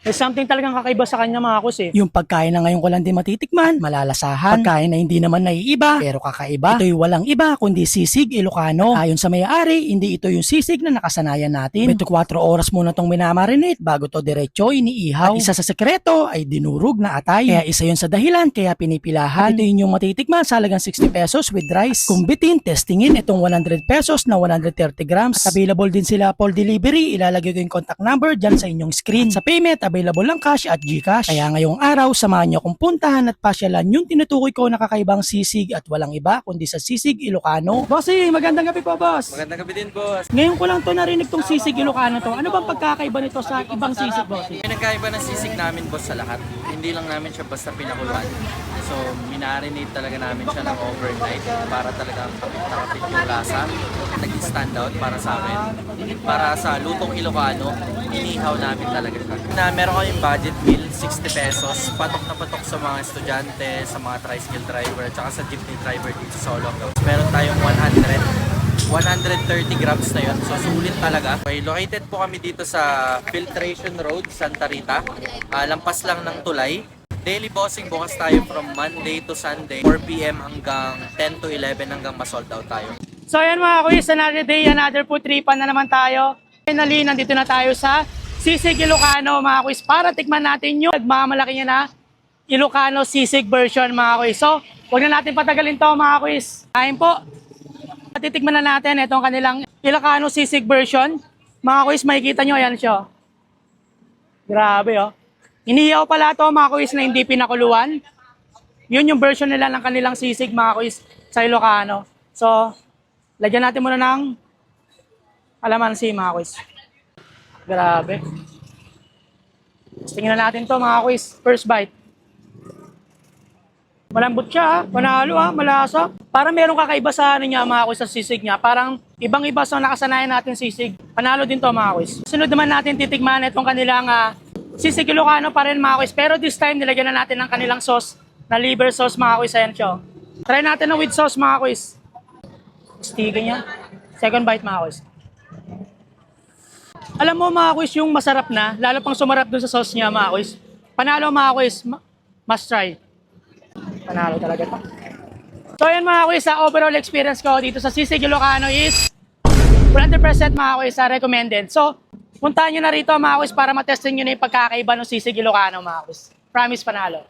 May something talagang kakaiba sa kanya mga kus eh. Yung pagkain na ngayon ko lang din matitikman, malalasahan. Pagkain na hindi naman naiiba, pero kakaiba. Ito'y walang iba kundi sisig Ilocano. Ayon sa may-ari, hindi ito yung sisig na nakasanayan natin. 24 oras muna tong minamarinate bago to diretso iniihaw. At isa sa sekreto ay dinurog na atay. Kaya isa yun sa dahilan kaya pinipilahan. Ito yun yung matitikman sa halagang 60 pesos with rice. Kung bitin, testingin itong 100 pesos na 130 grams. At available din sila for delivery. Ilalagay ko yung contact number dyan sa inyong screen. Sa payment, available lang cash at GCash. Kaya ngayong araw, samahan nyo akong puntahan at pasyalan yung tinutukoy ko na kakaibang sisig at walang iba kundi sa sisig Ilocano. Bossy, magandang gabi po, boss. Magandang gabi din, boss. Ngayon ko lang to narinig tong sisig Ilocano to. Ano bang pagkakaiba nito sa ibang sisig, bossy? Pinagkaiba ng sisig namin, boss, sa lahat. Hindi lang namin siya basta pinakuluan. So, minarinate talaga namin siya ng overnight para talagang kapit yung lasa. Nag-stand out para sa amin. Para sa lutong Ilocano, inihaw namin talaga siya. Meron kaming budget meal, 60 pesos. Patok na patok sa mga estudyante, sa mga tricycle driver, at saka sa jeepney driver dito sa Olongapo. Meron tayong 130 grams na yun. So, sulit talaga. Okay, located po kami dito sa Filtration Road, Santa Rita. Lampas lang ng tulay. Daily bossing, bukas tayo from Monday to Sunday, 4 p.m. hanggang 10 to 11 hanggang ma-sold out tayo. So ayan mga kuis, another day, another food tripan na naman tayo. Finally, nandito na tayo sa sisig Ilocano mga kuis para tikman natin yung nagmamalaki niya na Ilocano sisig version mga kuis. So, huwag na natin patagalin to mga kuis. Kain po. Titikman na natin itong kanilang Ilocano sisig version. Mga kuis, makikita nyo, ayan siya. Grabe oh. Inihaw pala to mga kuis na hindi pinakuluan. Yun yung version nila ng kanilang sisig mga kuis sa Ilocano. So, lagyan natin muna ng kalamansi mga kuis. Grabe. Tingnan natin to mga kuis. First bite. Malambot siya, panalo malasa. Parang merong kakaiba sa ano niya mga kuis sa sisig niya. Parang ibang-iba sa nakasanayan natin sisig. Panalo din to mga kuis. Sunod naman natin titikman itong kanilang sisig Ilocano pa rin mga kuis. Pero this time nilagyan na natin ng kanilang sauce na liver sauce mga kuis. Ayan siya. Try natin na with sauce mga kuis. Stiga niya. Second bite mga kuis. Alam mo mga kuis yung masarap na, lalo pang sumarap dun sa sauce niya mga kuis. Panalo mga kuis, must try. Panalo talaga to. So ayan mga kuis, sa overall experience ko dito sa sisig Ilocano is 100% mga kuis recommended. So puntahan nyo na rito mga kuis para matestin nyo na yung pagkakaiba ng sisig Ilocano mga kuis. Promise panalo.